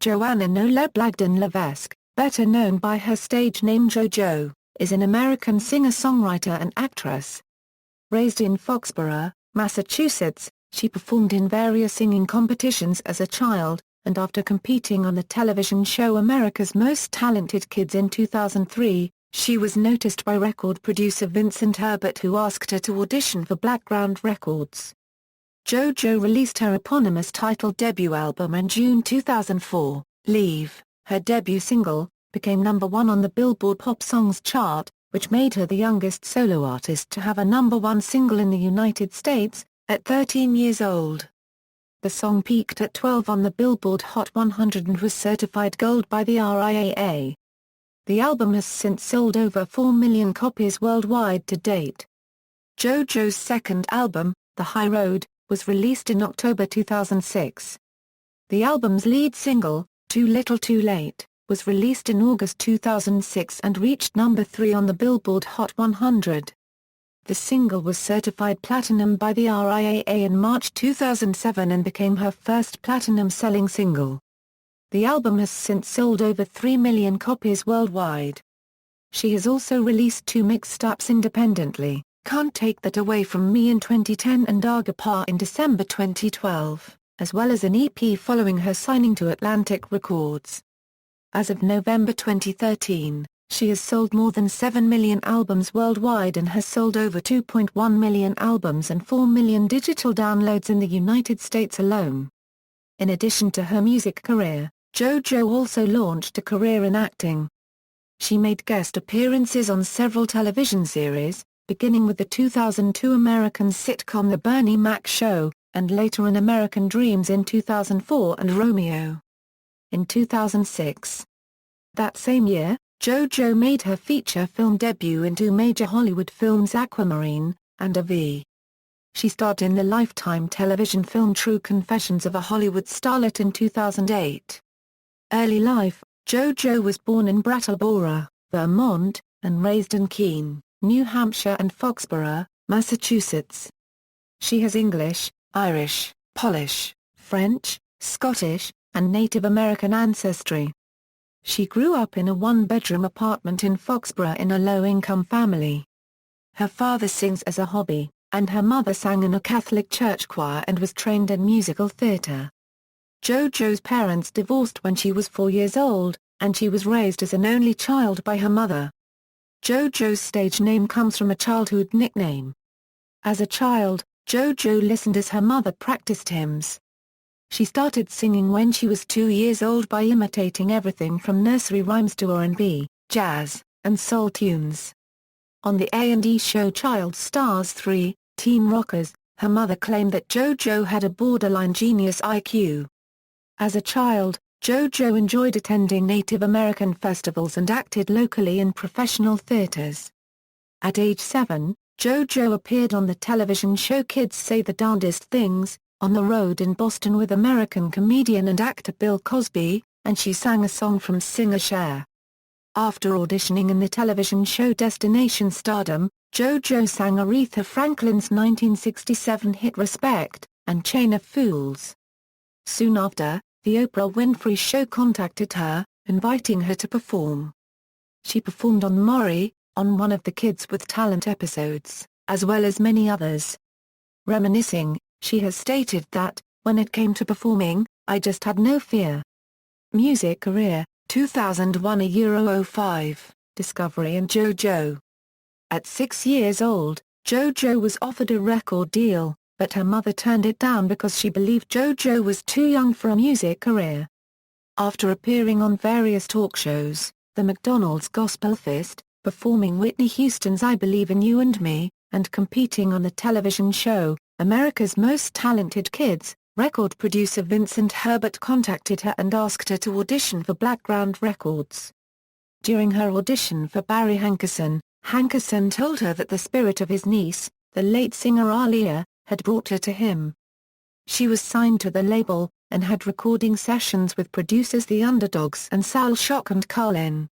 Joanna Noëlle Blagden Levesque, better known by her stage name JoJo, is an American singer-songwriter and actress. Raised in Foxborough, Massachusetts, she performed in various singing competitions as a child, and after competing on the television show America's Most Talented Kids in 2003, she was noticed by record producer Vincent Herbert, who asked her to audition for Blackground Records. JoJo released her eponymous titled debut album in June 2004. Leave, her debut single, became #1 on the Billboard Pop Songs chart, which made her the youngest solo artist to have a #1 single in the United States, at 13 years old. The song peaked at 12 on the Billboard Hot 100 and was certified gold by the RIAA. The album has since sold over 4 million copies worldwide to date. JoJo's second album, The High Road, was released in October 2006. The album's lead single, Too Little Too Late, was released in August 2006 and reached #3 on the Billboard Hot 100. The single was certified platinum by the RIAA in March 2007 and became her first platinum-selling single. The album has since sold over 3 million copies worldwide. She has also released 2 mixtapes independently, Can't Take That Away From Me in 2010 and Agapa in December 2012, as well as an EP following her signing to Atlantic Records. As of November 2013, she has sold more than 7 million albums worldwide and has sold over 2.1 million albums and 4 million digital downloads in the United States alone. In addition to her music career, JoJo also launched a career in acting. She made guest appearances on several television series, beginning with the 2002 American sitcom The Bernie Mac Show, and later in American Dreams in 2004 and Romeo in 2006. That same year, JoJo made her feature film debut in 2 major Hollywood films, Aquamarine and A V. She starred in the Lifetime television film True Confessions of a Hollywood Starlet in 2008. Early life: JoJo was born in Brattleboro, Vermont, and raised in Keene, New Hampshire and Foxborough, Massachusetts. She has English, Irish, Polish, French, Scottish, and Native American ancestry. She grew up in a 1-bedroom apartment in Foxborough in a low-income family. Her father sings as a hobby, and her mother sang in a Catholic church choir and was trained in musical theater. JoJo's parents divorced when she was 4 years old, and she was raised as an only child by her mother. JoJo's stage name comes from a childhood nickname. As a child, JoJo listened as her mother practiced hymns. She started singing when she was 2 years old by imitating everything from nursery rhymes to R&B, jazz, and soul tunes. On the A&E show Child Stars 3, Teen Rockers, her mother claimed that JoJo had a borderline genius IQ. As a child, JoJo enjoyed attending Native American festivals and acted locally in professional theaters. At age 7, JoJo appeared on the television show Kids Say the Darndest Things, on the road in Boston with American comedian and actor Bill Cosby, and she sang a song from singer Cher. After auditioning in the television show Destination Stardom, JoJo sang Aretha Franklin's 1967 hit Respect, and Chain of Fools. Soon after, The Oprah Winfrey Show contacted her, inviting her to perform. She performed on Maury, on one of the Kids with Talent episodes, as well as many others. Reminiscing, she has stated that, "When it came to performing, I just had no fear." Music career, 2001 A Euro 05, Discovery and JoJo. At 6 years old, JoJo was offered a record deal, but her mother turned it down because she believed JoJo was too young for a music career. After appearing on various talk shows, the McDonald's Gospel Fest, performing Whitney Houston's I Believe in You and Me, and competing on the television show, America's Most Talented Kids, record producer Vincent Herbert contacted her and asked her to audition for Blackground Records. During her audition for Barry Hankerson, Hankerson told her that the spirit of his niece, the late singer RIAA, had brought her to him. She was signed to the label, and had recording sessions with producers The Underdogs and Sal Shock and Carlin.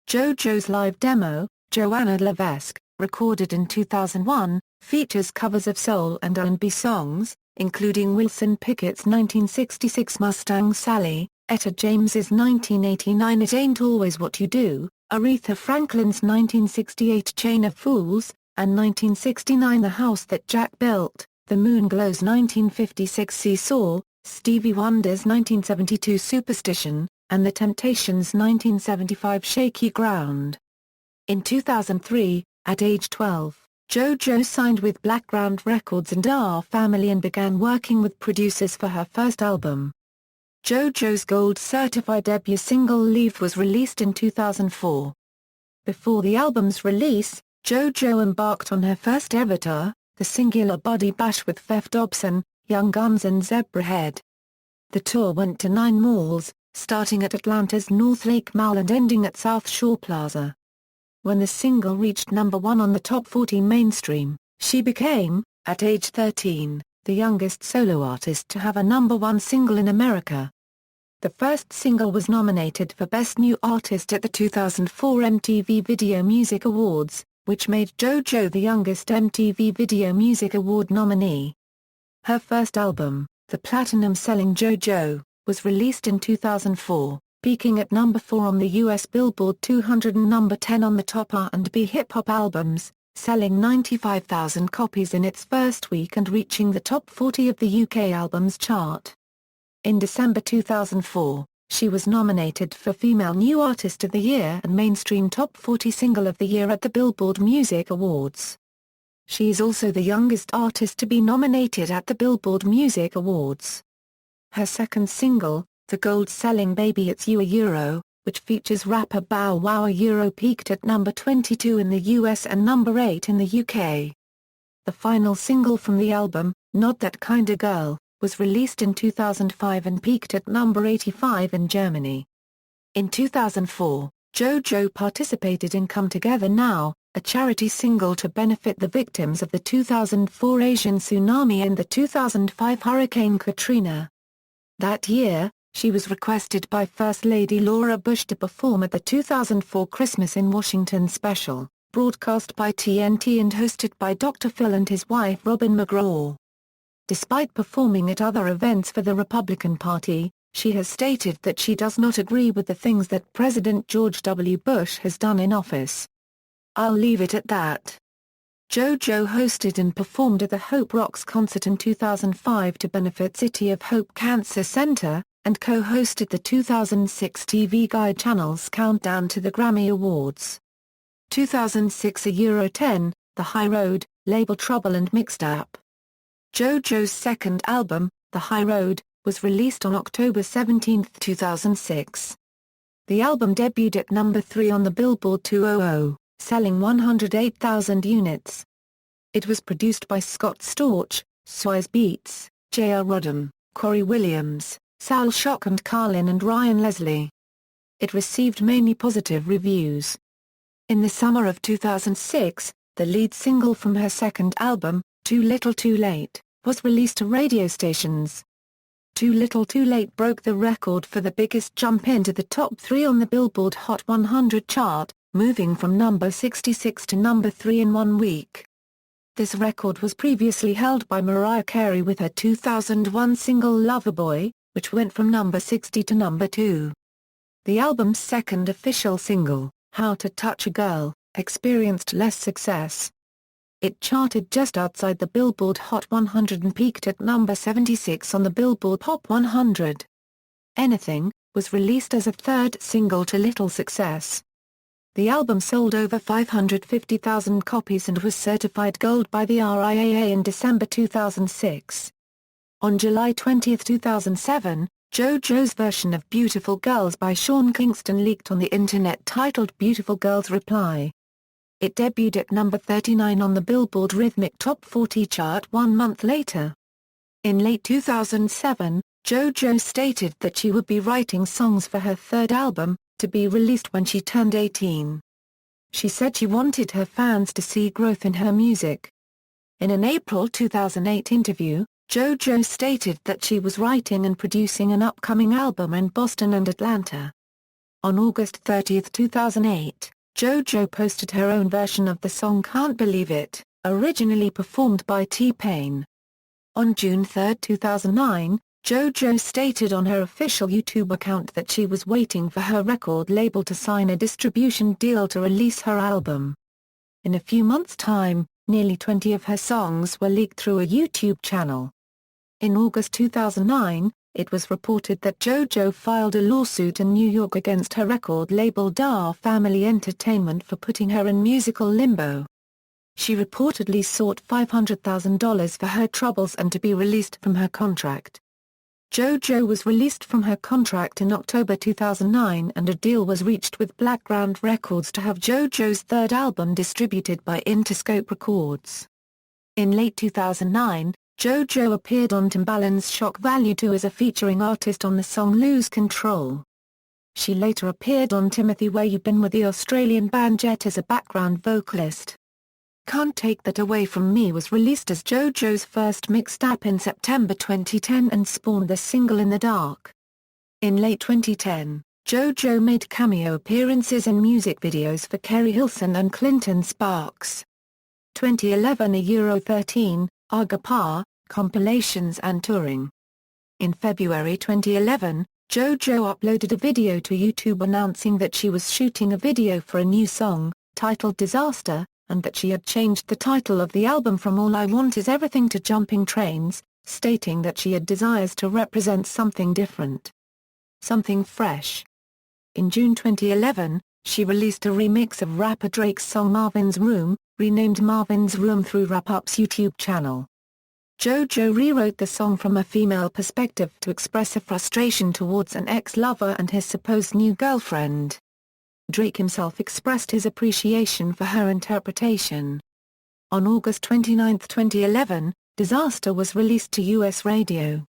JoJo's live demo, Joanna Levesque, recorded in 2001, features covers of soul and R&B songs, including Wilson Pickett's 1966 Mustang Sally, Etta James's 1989 It Ain't Always What You Do, Aretha Franklin's 1968 Chain of Fools, and 1969 The House That Jack Built, The Moon Glows 1956 Seesaw, Stevie Wonder's 1972 Superstition, and The Temptations' 1975 Shaky Ground. In 2003, at age 12, JoJo signed with Blackground Records and Our Family and began working with producers for her first album. JoJo's gold-certified debut single Leave was released in 2004. Before the album's release, JoJo embarked on her first ever tour, the Singular Body Bash with Feff Dobson, Young Guns and Zebrahead. The tour went to 9 malls, starting at Atlanta's North Lake Mall and ending at South Shore Plaza. When the single reached number 1 on the Top 40 mainstream, she became, at age 13, the youngest solo artist to have a number 1 single in America. The first single was nominated for Best New Artist at the 2004 MTV Video Music Awards, which made JoJo the youngest MTV Video Music Award nominee. Her first album, the platinum-selling JoJo, was released in 2004, peaking at number 4 on the US Billboard 200 and number 10 on the top R&B hip-hop albums, selling 95,000 copies in its first week and reaching the top 40 of the UK albums chart. In December 2004, she was nominated for Female New Artist of the Year and Mainstream Top 40 Single of the Year at the Billboard Music Awards. She is also the youngest artist to be nominated at the Billboard Music Awards. Her second single, the gold-selling Baby It's You Euro, which features rapper Bow Wow Euro, peaked at number 22 in the US and number 8 in the UK. The final single from the album, Not That Kinda Girl, was released in 2005 and peaked at number 85 in Germany. In 2004, JoJo participated in Come Together Now, a charity single to benefit the victims of the 2004 Asian tsunami and the 2005 Hurricane Katrina. That year, she was requested by First Lady Laura Bush to perform at the 2004 Christmas in Washington special, broadcast by TNT and hosted by Dr. Phil and his wife Robin McGraw. Despite performing at other events for the Republican Party, she has stated that she does not agree with the things that President George W. Bush has done in office. I'll leave it at that. JoJo hosted and performed at the Hope Rocks concert in 2005 to benefit City of Hope Cancer Center, and co-hosted the 2006 TV Guide Channel's Countdown to the Grammy Awards. 2006 Euro 10, The High Road, label Trouble and Mixed Up. JoJo's second album, The High Road, was released on October 17, 2006. The album debuted at number 3 on the Billboard 200, selling 108,000 units. It was produced by Scott Storch, Swizz Beatz, J.R. Rodham, Corey Williams, Sal Shock and Carlin and Ryan Leslie. It received mainly positive reviews. In the summer of 2006, the lead single from her second album, Too Little Too Late, was released to radio stations. Too Little Too Late broke the record for the biggest jump into the top 3 on the Billboard Hot 100 chart, moving from number 66 to number 3 in 1 week. This record was previously held by Mariah Carey with her 2001 single Loverboy, which went from number 60 to number 2. The album's second official single, How to Touch a Girl, experienced less success. It charted just outside the Billboard Hot 100 and peaked at number 76 on the Billboard Pop 100. Anything was released as a third single to little success. The album sold over 550,000 copies and was certified gold by the RIAA in December 2006. On July 20, 2007, JoJo's version of Beautiful Girls by Sean Kingston leaked on the internet titled Beautiful Girls Reply. It debuted at number 39 on the Billboard Rhythmic Top 40 chart 1 month later. In late 2007, JoJo stated that she would be writing songs for her third album, to be released when she turned 18. She said she wanted her fans to see growth in her music. In an April 2008 interview, JoJo stated that she was writing and producing an upcoming album in Boston and Atlanta. On August 30, 2008, JoJo posted her own version of the song Can't Believe It, originally performed by T-Pain. On June 3, 2009, JoJo stated on her official YouTube account that she was waiting for her record label to sign a distribution deal to release her album. In a few months' time, nearly 20 of her songs were leaked through a YouTube channel. In August 2009, it was reported that JoJo filed a lawsuit in New York against her record label RIAA Family Entertainment for putting her in musical limbo. She reportedly sought $500,000 for her troubles and to be released from her contract. JoJo was released from her contract in October 2009 and a deal was reached with Blackground Records to have JoJo's third album distributed by Interscope Records. In late 2009, JoJo appeared on Timbaland's Shock Value 2 as a featuring artist on the song Lose Control. She later appeared on Timothy Where You Been with the Australian band Jet as a background vocalist. Can't Take That Away From Me was released as JoJo's first mixtape in September 2010 and spawned the single In the Dark. In late 2010, JoJo made cameo appearances in music videos for Kerry Hilson and Clinton Sparks. 2011 Euro 13, Agapar, compilations and touring. In February 2011, JoJo uploaded a video to YouTube announcing that she was shooting a video for a new song, titled Disaster, and that she had changed the title of the album from All I Want Is Everything to Jumping Trains, stating that she had desires to represent something different. Something fresh. In June 2011, she released a remix of rapper Drake's song Marvin's Room, renamed Marvin's Room through Rap Up's YouTube channel. JoJo rewrote the song from a female perspective to express a frustration towards an ex-lover and his supposed new girlfriend. Drake himself expressed his appreciation for her interpretation. On August 29, 2011, Disaster was released to US radio.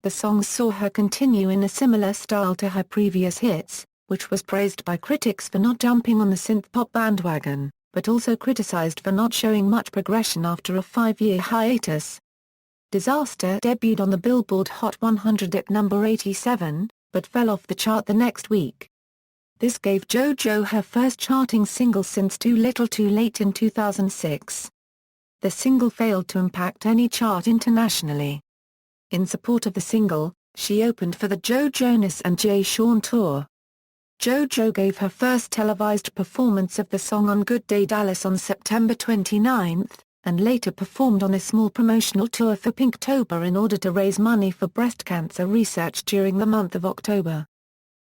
The song saw her continue in a similar style to her previous hits, which was praised by critics for not jumping on the synth-pop bandwagon, but also criticized for not showing much progression after a 5-year hiatus. Disaster debuted on the Billboard Hot 100 at number 87, but fell off the chart the next week. This gave JoJo her first charting single since Too Little Too Late in 2006. The single failed to impact any chart internationally. In support of the single, she opened for the Joe Jonas and Jay Sean tour. JoJo gave her first televised performance of the song on Good Day Dallas on September 29, and later performed on a small promotional tour for Pinktober in order to raise money for breast cancer research during the month of October.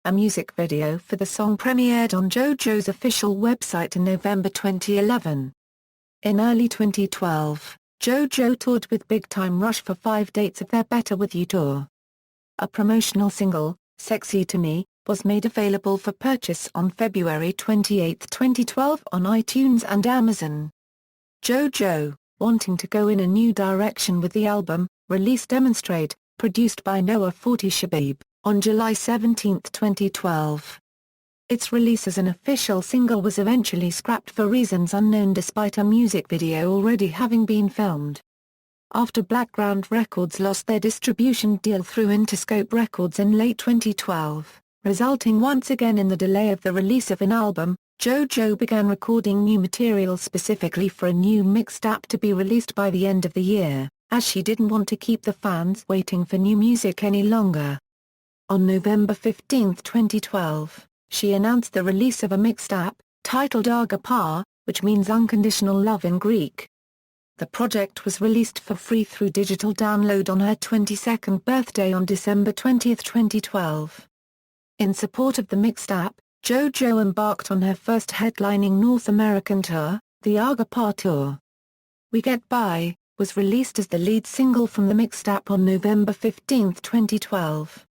A music video for the song premiered on JoJo's official website in November 2011. In early 2012, JoJo toured with Big Time Rush for 5 dates of their Better With You tour. A promotional single, Sexy to Me, was made available for purchase on February 28, 2012 on iTunes and Amazon. JoJo, wanting to go in a new direction with the album, released Demonstrate, produced by Noah 40 Shabib, on July 17, 2012. Its release as an official single was eventually scrapped for reasons unknown despite a music video already having been filmed. After Blackground Records lost their distribution deal through Interscope Records in late 2012, resulting once again in the delay of the release of an album, JoJo began recording new material specifically for a new mixtape to be released by the end of the year, as she didn't want to keep the fans waiting for new music any longer. On November 15, 2012, she announced the release of a mixtape, titled Agapar, which means unconditional love in Greek. The project was released for free through digital download on her 22nd birthday on December 20, 2012. In support of the mixtape, JoJo embarked on her first headlining North American tour, the Agapar Tour. We Get By, was released as the lead single from the mixtape on November 15, 2012.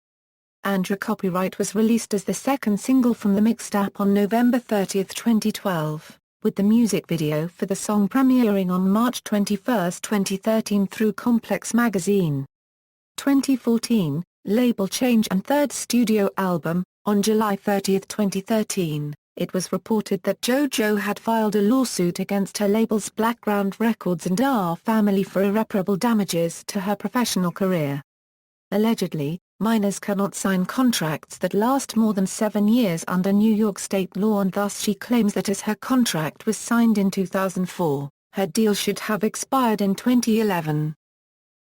Andra Copyright was released as the second single from the mixtape on November 30, 2012, with the music video for the song premiering on March 21, 2013 through Complex Magazine. 2014, label change and third studio album. On July 30, 2013, it was reported that JoJo had filed a lawsuit against her labels Blackground Records and RIAA Family for irreparable damages to her professional career. Allegedly, minors cannot sign contracts that last more than 7 years under New York state law, and thus she claims that as her contract was signed in 2004, her deal should have expired in 2011.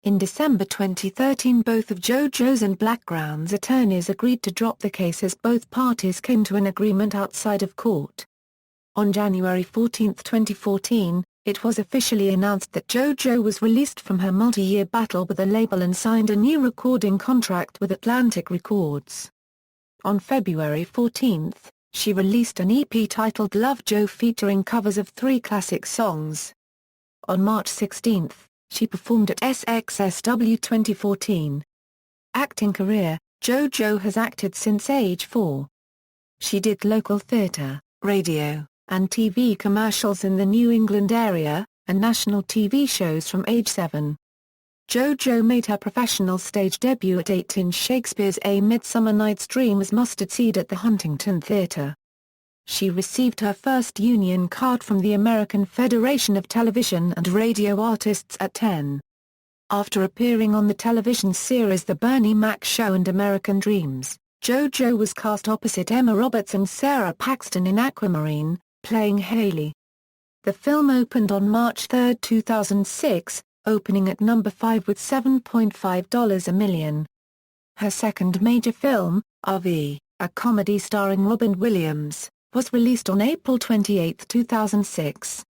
In December 2013, both of JoJo's and Blackground's attorneys agreed to drop the case as both parties came to an agreement outside of court. On January 14, 2014, it was officially announced that JoJo was released from her multi-year battle with the label and signed a new recording contract with Atlantic Records. On February 14, she released an EP titled Love Joe featuring covers of 3 classic songs. On March 16, she performed at SXSW 2014. Acting career: JoJo has acted since age 4. She did local theatre, radio, and TV commercials in the New England area, and national TV shows from age 7. JoJo made her professional stage debut at 8 in Shakespeare's A Midsummer Night's Dream as Mustard Seed at the Huntington Theatre. She received her first union card from the American Federation of Television and Radio Artists at 10. After appearing on the television series The Bernie Mac Show and American Dreams, JoJo was cast opposite Emma Roberts and Sarah Paxton in Aquamarine, playing Haley. The film opened on March 3, 2006, opening at number 5 with $7.5 million. Her second major film, RV, a comedy starring Robin Williams, was released on April 28, 2006.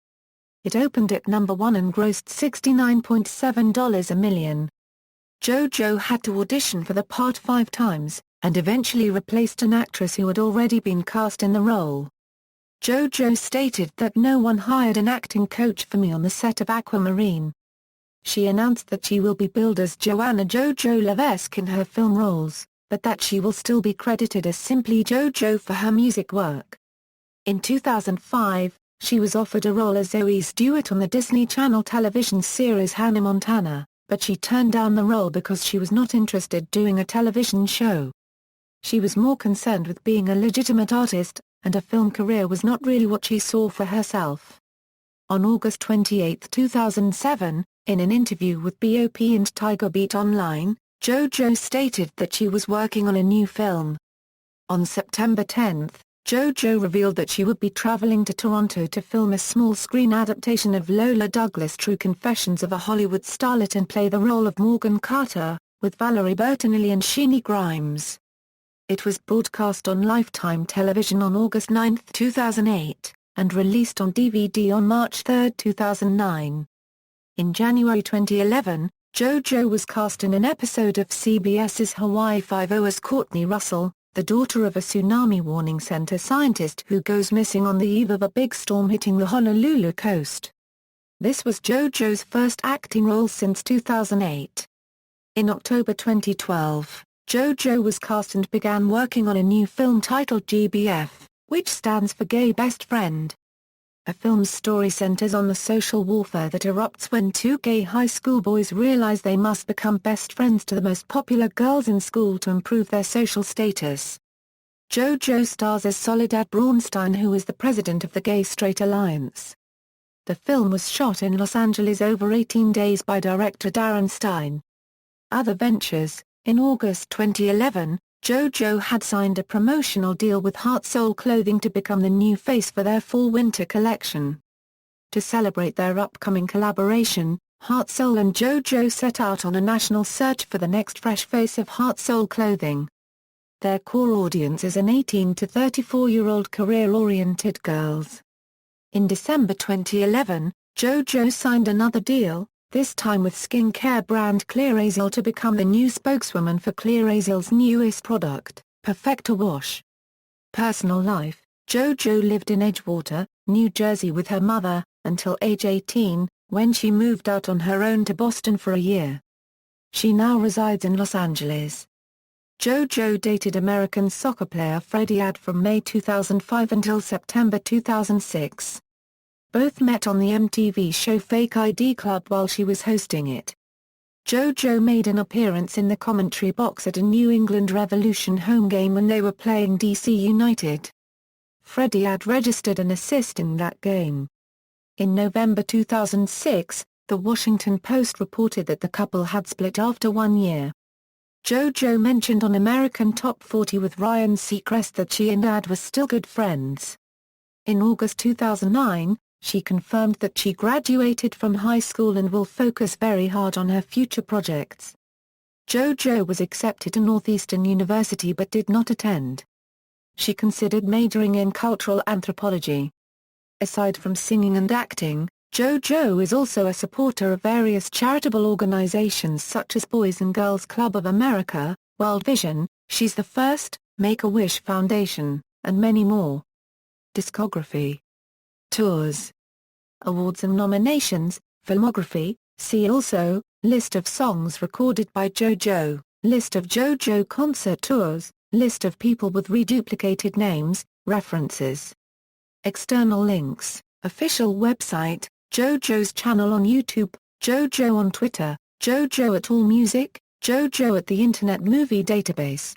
It opened at number 1 and grossed $69.7 million. JoJo had to audition for the part 5 times, and eventually replaced an actress who had already been cast in the role. JoJo stated that "No one hired an acting coach for me on the set of Aquamarine." She announced that she will be billed as Joanna "JoJo" Levesque in her film roles, but that she will still be credited as simply JoJo for her music work. In 2005, she was offered a role as Zoe Stewart on the Disney Channel television series Hannah Montana, but she turned down the role because she was not interested doing a television show. She was more concerned with being a legitimate artist, and a film career was not really what she saw for herself. On August 28, 2007, in an interview with BOP and Tiger Beat Online, JoJo stated that she was working on a new film. On September 10, JoJo revealed that she would be traveling to Toronto to film a small-screen adaptation of Lola Douglas' True Confessions of a Hollywood Starlet and play the role of Morgan Carter, with Valerie Bertinelli and Sheenie Grimes. It was broadcast on Lifetime Television on August 9, 2008, and released on DVD on March 3, 2009. In January 2011, JoJo was cast in an episode of CBS's Hawaii Five-0 as Courtney Russell, the daughter of a tsunami warning center scientist who goes missing on the eve of a big storm hitting the Honolulu coast. This was JoJo's first acting role since 2008. In October 2012, JoJo was cast and began working on a new film titled GBF, which stands for Gay Best Friend. A film's story centers on the social warfare that erupts when 2 gay high school boys realize they must become best friends to the most popular girls in school to improve their social status. JoJo stars as Soledad Braunstein, who is the president of the Gay Straight Alliance. The film was shot in Los Angeles over 18 days by director Darren Stein. Other ventures: in August 2011, JoJo had signed a promotional deal with Heart Soul Clothing to become the new face for their fall-winter collection. To celebrate their upcoming collaboration, Heart Soul and JoJo set out on a national search for the next fresh face of Heart Soul Clothing. Their core audience is an 18 to 34-year-old career-oriented girls. In December 2011, JoJo signed another deal, this time with skincare brand Clearasil, to become the new spokeswoman for Clearasil's newest product, Perfecta Wash. Personal life: JoJo lived in Edgewater, New Jersey with her mother, until age 18, when she moved out on her own to Boston for a year. She now resides in Los Angeles. JoJo dated American soccer player Freddie Ade from May 2005 until September 2006. Both met on the MTV show Fake ID Club while she was hosting it. JoJo made an appearance in the commentary box at a New England Revolution home game when they were playing DC United. Freddie Ade registered an assist in that game. In November 2006, The Washington Post reported that the couple had split after 1 year. JoJo mentioned on American Top 40 with Ryan Seacrest that she and Ade were still good friends. In August 2009, She confirmed that she graduated from high school and will focus very hard on her future projects. JoJo was accepted to Northeastern University but did not attend. She considered majoring in cultural anthropology. Aside from singing and acting, JoJo is also a supporter of various charitable organizations such as Boys and Girls Club of America, World Vision, She's the First, Make-A-Wish Foundation, and many more. Discography. Tours. Awards and nominations, filmography, see also, List of songs recorded by JoJo, List of JoJo concert tours, List of people with reduplicated names, references. External links, official website, JoJo's channel on YouTube, JoJo on Twitter, JoJo at AllMusic, JoJo at the Internet Movie Database.